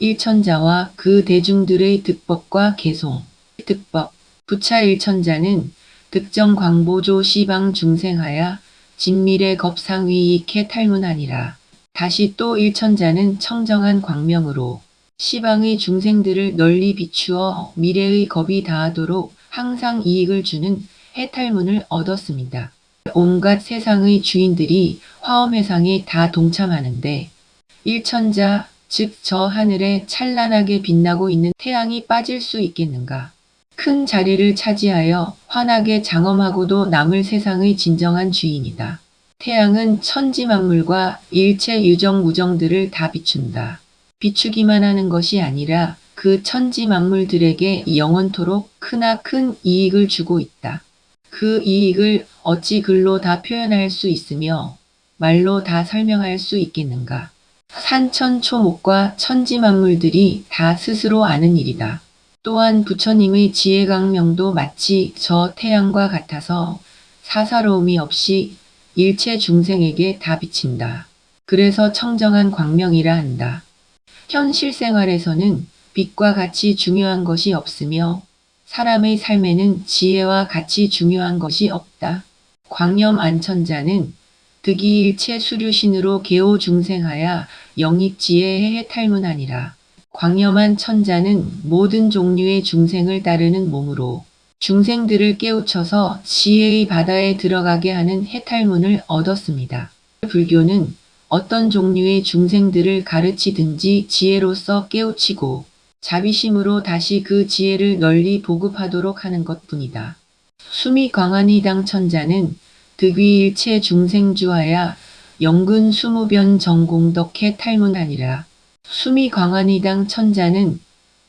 일천자와 그 대중들의 득법과 개송. 득법. 부차 일천자는 득정 광보조 시방 중생하야 진밀의 겁상위익해 탈문하니라. 다시 또 일천자는 청정한 광명으로 시방의 중생들을 널리 비추어 미래의 겁이 다하도록 항상 이익을 주는 해탈문을 얻었습니다. 온갖 세상의 주인들이 화엄회상에 다 동참하는데 일천자, 즉 저 하늘에 찬란하게 빛나고 있는 태양이 빠질 수 있겠는가? 큰 자리를 차지하여 환하게 장엄하고도 남을 세상의 진정한 주인이다. 태양은 천지만물과 일체 유정무정들을 다 비춘다. 비추기만 하는 것이 아니라 그 천지만물들에게 영원토록 크나큰 이익을 주고 있다. 그 이익을 어찌 글로 다 표현할 수 있으며 말로 다 설명할 수 있겠는가? 산천초목과 천지만물들이 다 스스로 아는 일이다. 또한 부처님의 지혜강명도 마치 저 태양과 같아서 사사로움이 없이 일체 중생에게 다 비친다. 그래서 청정한 광명이라 한다. 현실 생활에서는 빛과 같이 중요한 것이 없으며 사람의 삶에는 지혜와 같이 중요한 것이 없다. 광염 안천자는 득이 일체 수류신으로 개오 중생하야 영익지혜에 해탈문하니라. 광염한 천자는 모든 종류의 중생을 따르는 몸으로 중생들을 깨우쳐서 지혜의 바다에 들어가게 하는 해탈문을 얻었습니다. 불교는 어떤 종류의 중생들을 가르치든지 지혜로서 깨우치고 자비심으로 다시 그 지혜를 널리 보급하도록 하는 것뿐이다. 수미 광안이당 천자는 득위일체 중생주하야 영근 수무변 정공덕해 탈문하니라. 수미 광안이당 천자는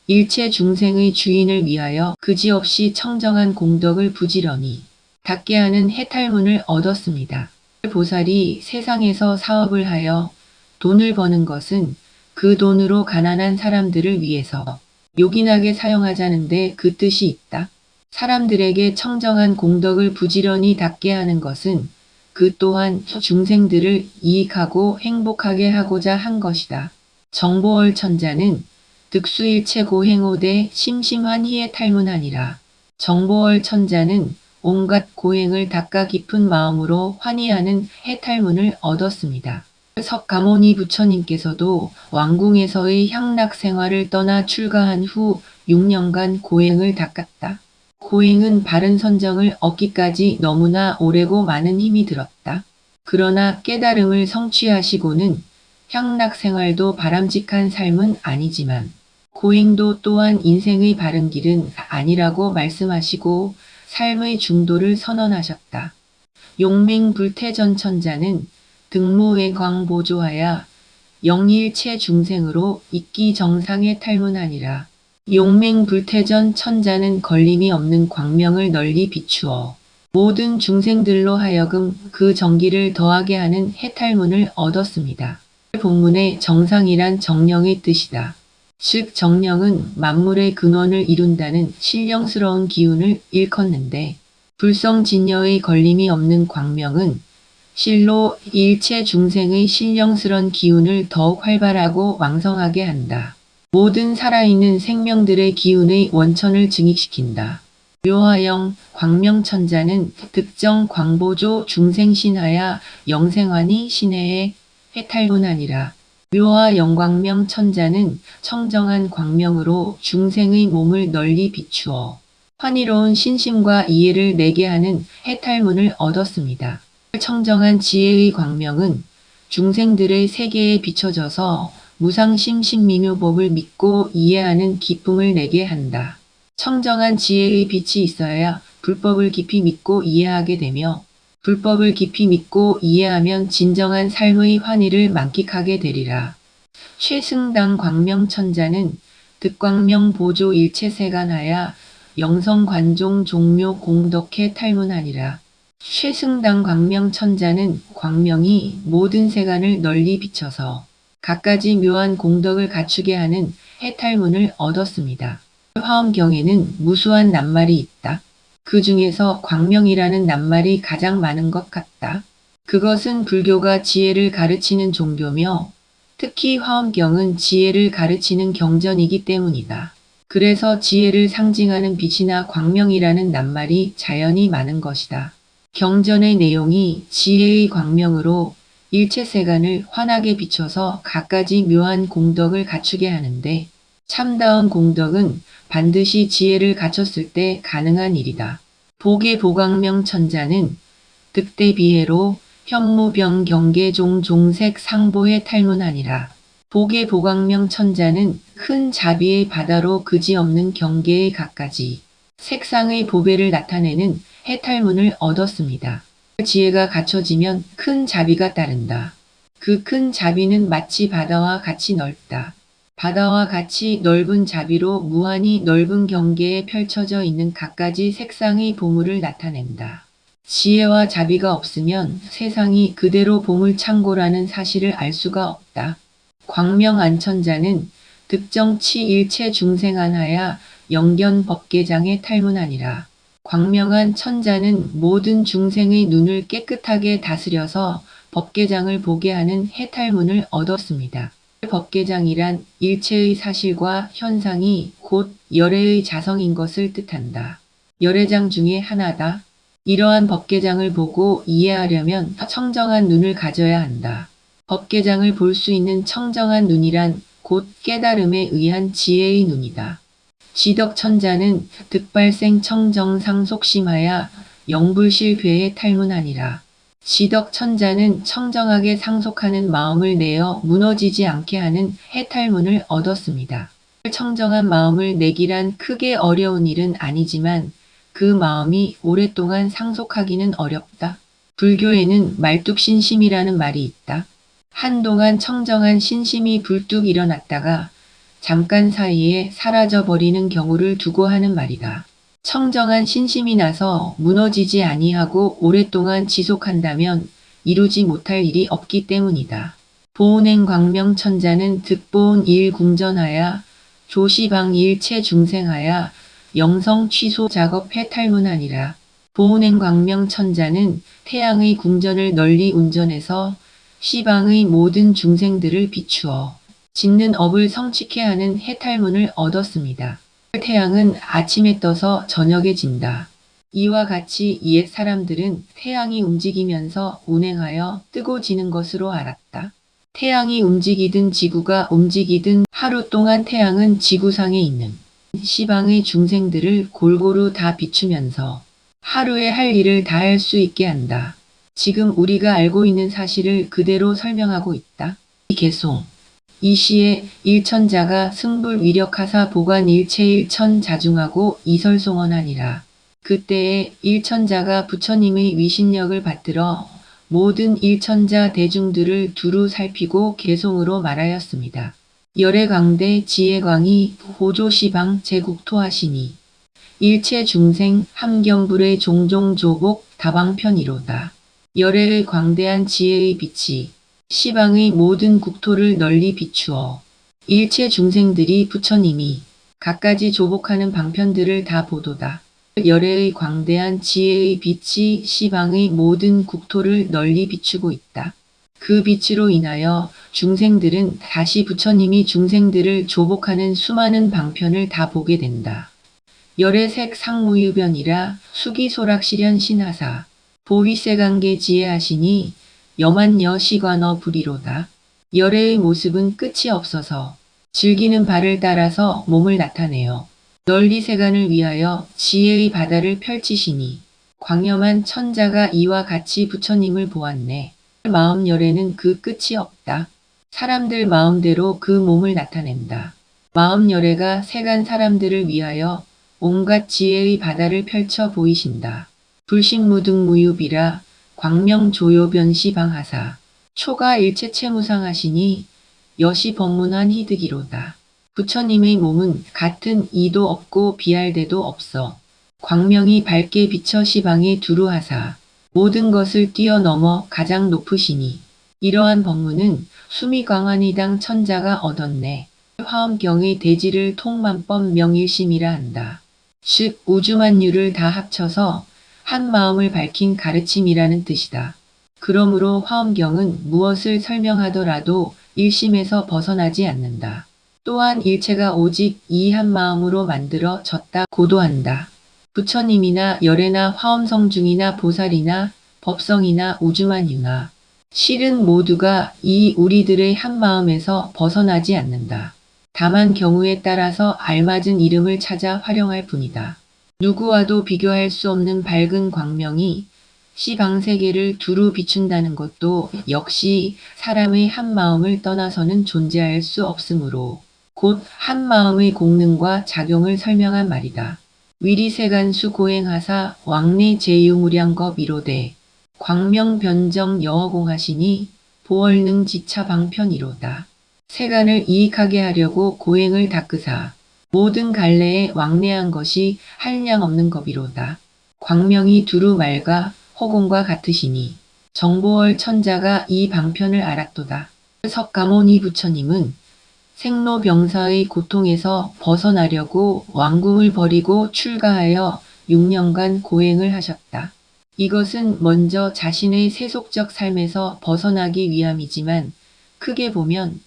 일체 중생의 주인을 위하여 그지없이 청정한 공덕을 부지런히 닦게 하는 해탈문을 얻었습니다. 보살이 세상에서 사업을 하여 돈을 버는 것은 그 돈으로 가난한 사람들을 위해서 요긴하게 사용하자는데 그 뜻이 있다. 사람들에게 청정한 공덕을 부지런히 닦게 하는 것은 그 또한 중생들을 이익하고 행복하게 하고자 한 것이다. 정보월 천자는 득수일체 고행오대 심심한희에 탈문하니라. 정보월 천자는 온갖 고행을 닦아 깊은 마음으로 환희하는 해탈문을 얻었습니다. 석가모니 부처님께서도 왕궁에서의 향락 생활을 떠나 출가한 후 6년간 고행을 닦았다. 고행은 바른 선정을 얻기까지 너무나 오래고 많은 힘이 들었다. 그러나 깨달음을 성취하시고는 향락 생활도 바람직한 삶은 아니지만 고행도 또한 인생의 바른 길은 아니라고 말씀하시고 삶의 중도를 선언하셨다. 용맹불태전 천자는 득무외광보조하야 영일체 중생으로 익기 정상에 탈문하니라. 용맹불태전 천자는 걸림이 없는 광명을 널리 비추어 모든 중생들로 하여금 그 정기를 더하게 하는 해탈문을 얻었습니다. 본문의 정상이란 정령의 뜻이다. 즉 정령은 만물의 근원을 이룬다는 신령스러운 기운을 일컫는데 불성진여의 걸림이 없는 광명은 실로 일체 중생의 신령스런 기운을 더욱 활발하고 왕성하게 한다. 모든 살아있는 생명들의 기운의 원천을 증익시킨다. 묘화영 광명천자는 득정 광보조 중생신하야 영생환이 신해에 해탈문하니라. 묘화 영광명 천자는 청정한 광명으로 중생의 몸을 널리 비추어 환희로운 신심과 이해를 내게 하는 해탈문을 얻었습니다. 청정한 지혜의 광명은 중생들의 세계에 비춰져서 무상심신미묘법을 믿고 이해하는 기쁨을 내게 한다. 청정한 지혜의 빛이 있어야 불법을 깊이 믿고 이해하게 되며 불법을 깊이 믿고 이해하면 진정한 삶의 환희를 만끽하게 되리라. 최승당 광명천자는 득광명 보조 일체세간하야 영성관종 종묘 공덕해 탈문하니라. 최승당 광명천자는 광명이 모든 세간을 널리 비춰서 갖가지 묘한 공덕을 갖추게 하는 해탈문을 얻었습니다. 화엄경에는 무수한 낱말이 있다. 그 중에서 광명이라는 낱말이 가장 많은 것 같다. 그것은 불교가 지혜를 가르치는 종교며 특히 화엄경은 지혜를 가르치는 경전이기 때문이다. 그래서 지혜를 상징하는 빛이나 광명이라는 낱말이 자연히 많은 것이다. 경전의 내용이 지혜의 광명으로 일체세간을 환하게 비춰서 갖가지 묘한 공덕을 갖추게 하는데 참다운 공덕은 반드시 지혜를 갖췄을 때 가능한 일이다. 복의 보광명 천자는 득대비해로 현무병 경계종 종색 상보의 탈문하니라. 복의 보광명 천자는 큰 자비의 바다로 그지없는 경계의 갖가지 색상의 보배를 나타내는 해탈문을 얻었습니다. 지혜가 갖춰지면 큰 자비가 따른다. 그 큰 자비는 마치 바다와 같이 넓다. 바다와 같이 넓은 자비로 무한히 넓은 경계에 펼쳐져 있는 갖가지 색상의 보물을 나타낸다. 지혜와 자비가 없으면 세상이 그대로 보물창고라는 사실을 알 수가 없다. 광명안천자는 득정치 일체 중생안하야 영견 법계장의 탈문하니라. 광명한 천자는 모든 중생의 눈을 깨끗하게 다스려서 법계장을 보게 하는 해탈문을 얻었습니다. 법계장이란 일체의 사실과 현상이 곧 열애의 자성인 것을 뜻한다. 열애장 중에 하나다. 이러한 법계장을 보고 이해하려면 청정한 눈을 가져야 한다. 법계장을 볼 수 있는 청정한 눈이란 곧 깨달음에 의한 지혜의 눈이다. 지덕천자는 득발생 청정상속심하야 영불실회의 탈문하니라. 지덕천자는 청정하게 상속하는 마음을 내어 무너지지 않게 하는 해탈문을 얻었습니다. 청정한 마음을 내기란 크게 어려운 일은 아니지만 그 마음이 오랫동안 상속하기는 어렵다. 불교에는 말뚝신심이라는 말이 있다. 한동안 청정한 신심이 불뚝 일어났다가 잠깐 사이에 사라져버리는 경우를 두고 하는 말이다. 청정한 신심이 나서 무너지지 아니하고 오랫동안 지속한다면 이루지 못할 일이 없기 때문이다. 보은행 광명천자는 득보은 일궁전하야 조시방 일체 중생하야 영성 취소 작업 해탈문하니라. 보은행 광명천자는 태양의 궁전을 널리 운전해서 시방의 모든 중생들을 비추어 짓는 업을 성취케 하는 해탈문을 얻었습니다. 태양은 아침에 떠서 저녁에 진다. 이와 같이 옛 사람들은 태양이 움직이면서 운행하여 뜨고 지는 것으로 알았다. 태양이 움직이든 지구가 움직이든 하루 동안 태양은 지구상에 있는 시방의 중생들을 골고루 다 비추면서 하루에 할 일을 다 할 수 있게 한다. 지금 우리가 알고 있는 사실을 그대로 설명하고 있다. 개송 이 시에 일천자가 승불위력하사 보관 일체일천 자중하고 이설송언하니라. 그때에 일천자가 부처님의 위신력을 받들어 모든 일천자 대중들을 두루 살피고 개송으로 말하였습니다. 열애광대 지혜광이 호조시방 제국토하시니 일체 중생 함경불의 종종 조복 다방편이로다. 열애의 광대한 지혜의 빛이 시방의 모든 국토를 널리 비추어 일체 중생들이 부처님이 갖가지 조복하는 방편들을 다 보도다. 열애의 광대한 지혜의 빛이 시방의 모든 국토를 널리 비추고 있다. 그 빛으로 인하여 중생들은 다시 부처님이 중생들을 조복하는 수많은 방편을 다 보게 된다. 열애색 상무유변이라 수기소락실현 신하사 보위세관계 지혜하시니 여만여 시관어 불이로다. 열애의 모습은 끝이 없어서 즐기는 바를 따라서 몸을 나타내어 널리 세간을 위하여 지혜의 바다를 펼치시니 광염한 천자가 이와 같이 부처님을 보았네. 마음 열애는 그 끝이 없다. 사람들 마음대로 그 몸을 나타낸다. 마음 열애가 세간 사람들을 위하여 온갖 지혜의 바다를 펼쳐 보이신다. 불신무등무유비라 광명조요변시방하사 초가 일체체무상하시니 여시 법문한 희득이로다. 부처님의 몸은 같은 이도 없고 비할 데도 없어 광명이 밝게 비쳐 시방에 두루하사 모든 것을 뛰어넘어 가장 높으시니 이러한 법문은 수미광환이당 천자가 얻었네. 화엄경의 대지를 통만법 명일심이라 한다. 즉 우주만유를 다 합쳐서 한 마음을 밝힌 가르침이라는 뜻이다. 그러므로 화엄경은 무엇을 설명하더라도 일심에서 벗어나지 않는다. 또한 일체가 오직 이 한 마음으로 만들어졌다 고도한다. 부처님이나 열애나 화엄성중이나 보살이나 법성이나 우주만유나 실은 모두가 이 우리들의 한 마음에서 벗어나지 않는다. 다만 경우에 따라서 알맞은 이름을 찾아 활용할 뿐이다. 누구와도 비교할 수 없는 밝은 광명이 시방세계를 두루 비춘다는 것도 역시 사람의 한 마음을 떠나서는 존재할 수 없으므로 곧 한 마음의 공능과 작용을 설명한 말이다. 위리세간수 고행하사 왕래 제유무량겁 이로되 광명변정 여어공하시니 보얼능 지차 방편이로다. 세간을 이익하게 하려고 고행을 닦으사 모든 갈래에 왕래한 것이 한량 없는 겁이로다. 광명이 두루 맑아 허공과 같으시니 정보월 천자가 이 방편을 알았도다. 석가모니 부처님은 생로병사의 고통에서 벗어나려고 왕궁을 버리고 출가하여 6년간 고행을 하셨다. 이것은 먼저 자신의 세속적 삶에서 벗어나기 위함이지만 크게 보면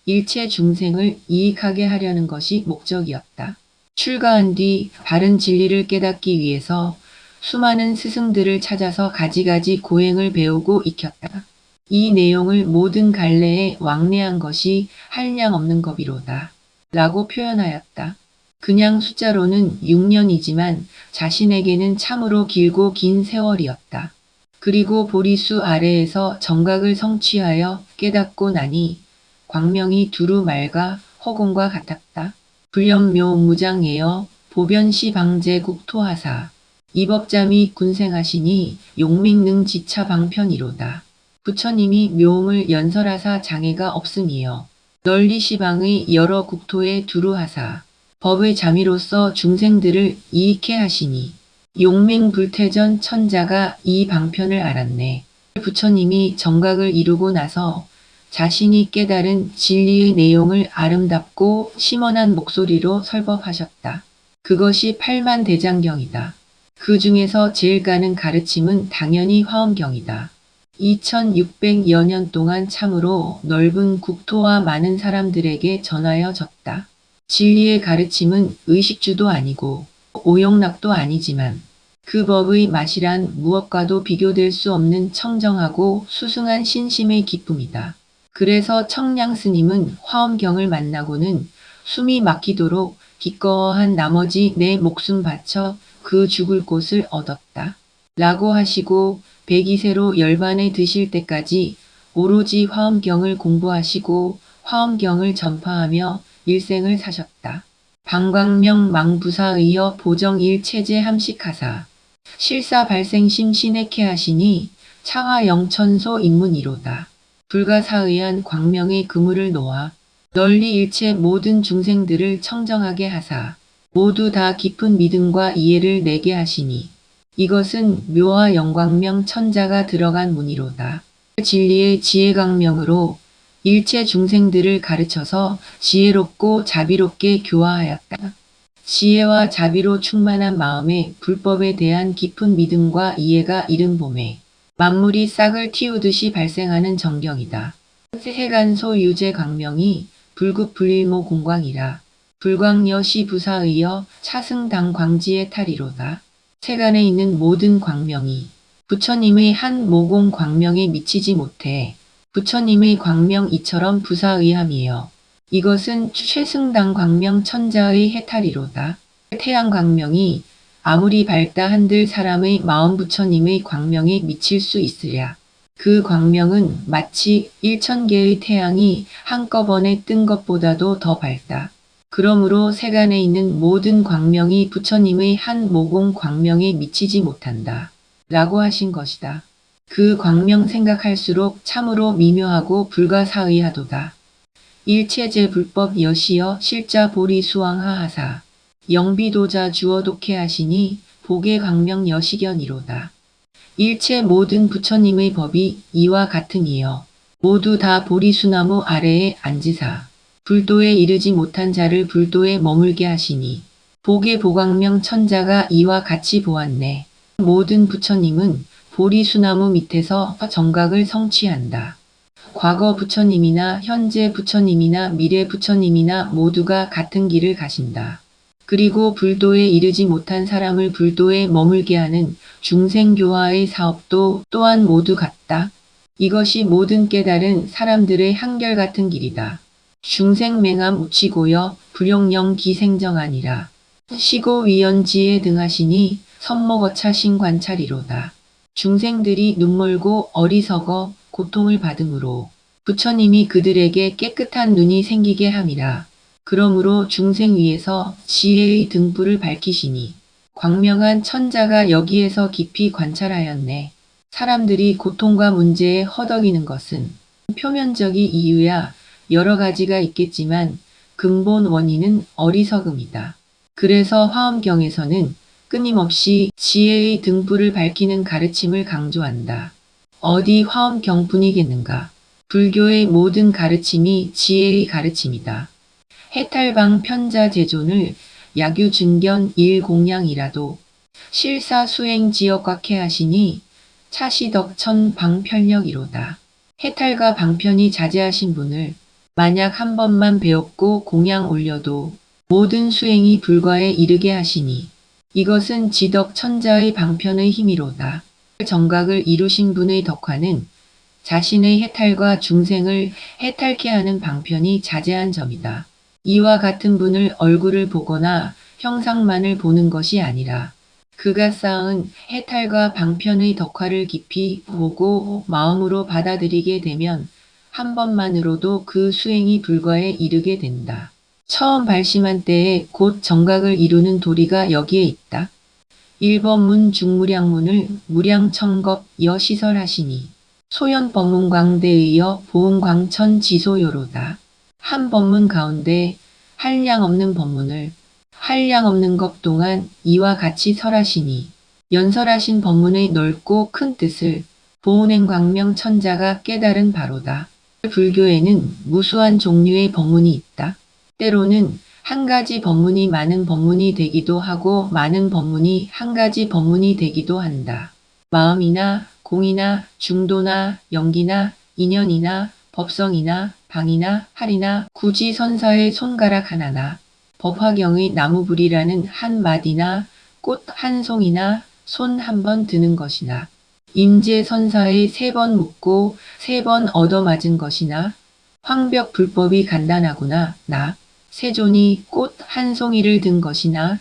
일체 중생을 이익하게 하려는 것이 목적이었다. 출가한 뒤 바른 진리를 깨닫기 위해서 수많은 스승들을 찾아서 가지가지 고행을 배우고 익혔다. 이 내용을 모든 갈래에 왕래한 것이 한량 없는 겁이로다. 라고 표현하였다. 그냥 숫자로는 6년이지만 자신에게는 참으로 길고 긴 세월이었다. 그리고 보리수 아래에서 정각을 성취하여 깨닫고 나니 광명이 두루 맑아 허공과 같았다. 불연묘 무장예여 보변시 방제국토하사 이법자미 군생하시니 용맹능 지차 방편이로다. 부처님이 묘음을 연설하사 장애가 없음이여 널리 시방의 여러 국토에 두루하사 법의 자미로서 중생들을 이익해 하시니 용맹불태전 천자가 이 방편을 알았네. 부처님이 정각을 이루고 나서 자신이 깨달은 진리의 내용을 아름답고 심원한 목소리로 설법하셨다. 그것이 팔만대장경이다. 그 중에서 제일 가는 가르침은 당연히 화엄경이다. 2600여 년 동안 참으로 넓은 국토와 많은 사람들에게 전하여졌다. 진리의 가르침은 의식주도 아니고 오용락도 아니지만 그 법의 맛이란 무엇과도 비교될 수 없는 청정하고 수승한 신심의 기쁨이다. 그래서 청량스님은 화엄경을 만나고는 숨이 막히도록 기꺼워한 나머지 내 목숨 바쳐 그 죽을 곳을 얻었다. 라고 하시고 102세로 열반에 드실 때까지 오로지 화엄경을 공부하시고 화엄경을 전파하며 일생을 사셨다. 방광명 망부사의여 보정일체제 함식하사 실사 발생심 신액해 하시니 차화영천소 인문이로다. 불가사의한 광명의 그물을 놓아 널리 일체 모든 중생들을 청정하게 하사 모두 다 깊은 믿음과 이해를 내게 하시니 이것은 묘와 영광명 천자가 들어간 문이로다. 진리의 지혜광명으로 일체 중생들을 가르쳐서 지혜롭고 자비롭게 교화하였다. 지혜와 자비로 충만한 마음에 불법에 대한 깊은 믿음과 이해가 이른 봄에 만물이 싹을 틔우듯이 발생하는 정경이다. 세간소 유제 광명이 불급불일모 공광이라 불광여시 부사의여 차승당 광지의 탈이로다. 세간에 있는 모든 광명이 부처님의 한 모공 광명에 미치지 못해 부처님의 광명 이처럼 부사의함이요. 이것은 최승당 광명 천자의 해탈이로다. 태양 광명이 아무리 밝다 한들 사람의 마음 부처님의 광명에 미칠 수 있으랴. 그 광명은 마치 1000개의 태양이 한꺼번에 뜬 것보다도 더 밝다. 그러므로 세간에 있는 모든 광명이 부처님의 한 모공 광명에 미치지 못한다. 라고 하신 것이다. 그 광명 생각할수록 참으로 미묘하고 불가사의하도다. 일체제 불법 여시여 실자 보리 수왕하하사 영비도자 주어 독해 하시니 복의 광명 여시견이로다. 일체 모든 부처님의 법이 이와 같으니여 모두 다 보리수나무 아래에 앉으사 불도에 이르지 못한 자를 불도에 머물게 하시니 복의 보광명 천자가 이와 같이 보았네. 모든 부처님은 보리수나무 밑에서 정각을 성취한다. 과거 부처님이나 현재 부처님이나 미래 부처님이나 모두가 같은 길을 가신다. 그리고 불도에 이르지 못한 사람을 불도에 머물게 하는 중생교화의 사업도 또한 모두 같다. 이것이 모든 깨달은 사람들의 한결같은 길이다. 중생맹암 우치고여 불용령 기생정하니라. 시고위연지에 등하시니 선목어차 신관찰이로다. 중생들이 눈멀고 어리석어 고통을 받음으로 부처님이 그들에게 깨끗한 눈이 생기게 함이라. 그러므로 중생 위에서 지혜의 등불을 밝히시니 광명한 천자가 여기에서 깊이 관찰하였네. 사람들이 고통과 문제에 허덕이는 것은 표면적인 이유야 여러 가지가 있겠지만 근본 원인은 어리석음이다. 그래서 화엄경에서는 끊임없이 지혜의 등불을 밝히는 가르침을 강조한다. 어디 화엄경뿐이겠는가? 불교의 모든 가르침이 지혜의 가르침이다. 해탈방 편자 제존을 야규증견 일공양이라도 실사 수행 지역곽해 하시니 차시덕천 방편력이로다. 해탈과 방편이 자제하신 분을 만약 한 번만 배웠고 공양 올려도 모든 수행이 불과에 이르게 하시니 이것은 지덕천자의 방편의 힘이로다. 정각을 이루신 분의 덕화는 자신의 해탈과 중생을 해탈케 하는 방편이 자제한 점이다. 이와 같은 분을 얼굴을 보거나 형상만을 보는 것이 아니라 그가 쌓은 해탈과 방편의 덕화를 깊이 보고 마음으로 받아들이게 되면 한 번만으로도 그 수행이 불과에 이르게 된다. 처음 발심한 때에 곧 정각을 이루는 도리가 여기에 있다. 1번문 중무량문을 무량청겁 여시설하시니 소연법문광대에 이어 보은광천 지소요로다. 한 법문 가운데 한량 없는 법문을 한량 없는 것 동안 이와 같이 설하시니 연설하신 법문의 넓고 큰 뜻을 보은행광명 천자가 깨달은 바로다. 불교에는 무수한 종류의 법문이 있다. 때로는 한 가지 법문이 많은 법문이 되기도 하고 많은 법문이 한 가지 법문이 되기도 한다. 마음이나 공이나 중도나 연기나 인연이나 법성이나 방이나 할이나 구지선사의 손가락 하나나 법화경의 나무불이라는 한 마디나 꽃 한 송이나 손 한 번 드는 것이나 임재선사의 3번 묻고 3번 얻어맞은 것이나 황벽 불법이 간단하구나 나 세존이 꽃 한 송이를 든 것이나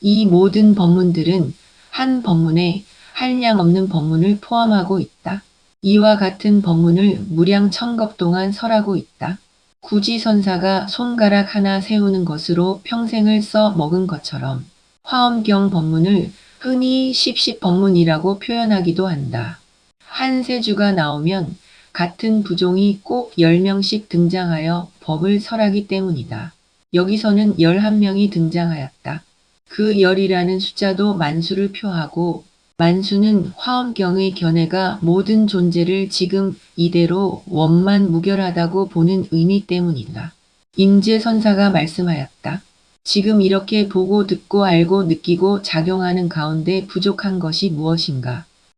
이 모든 법문들은 한 법문에 한량 없는 법문을 포함하고 있다. 이와 같은 법문을 무량 천겁 동안 설하고 있다. 구지선사가 손가락 하나 세우는 것으로 평생을 써 먹은 것처럼 화엄경 법문을 흔히 십십법문이라고 표현하기도 한다. 한 세주가 나오면 같은 부종이 꼭 10명씩 등장하여 법을 설하기 때문이다. 여기서는 11명이 등장하였다. 그 10이라는 숫자도 만수를 표하고 만수는 화엄경의 견해가 모든 존재를 지금 이대로 원만 무결하다고 보는 의미 때문이다. 임재선사가 말씀하였다. 지금 이렇게 보고 듣고 알고 느끼고 작용하는 가운데 부족한 것이 무엇인가?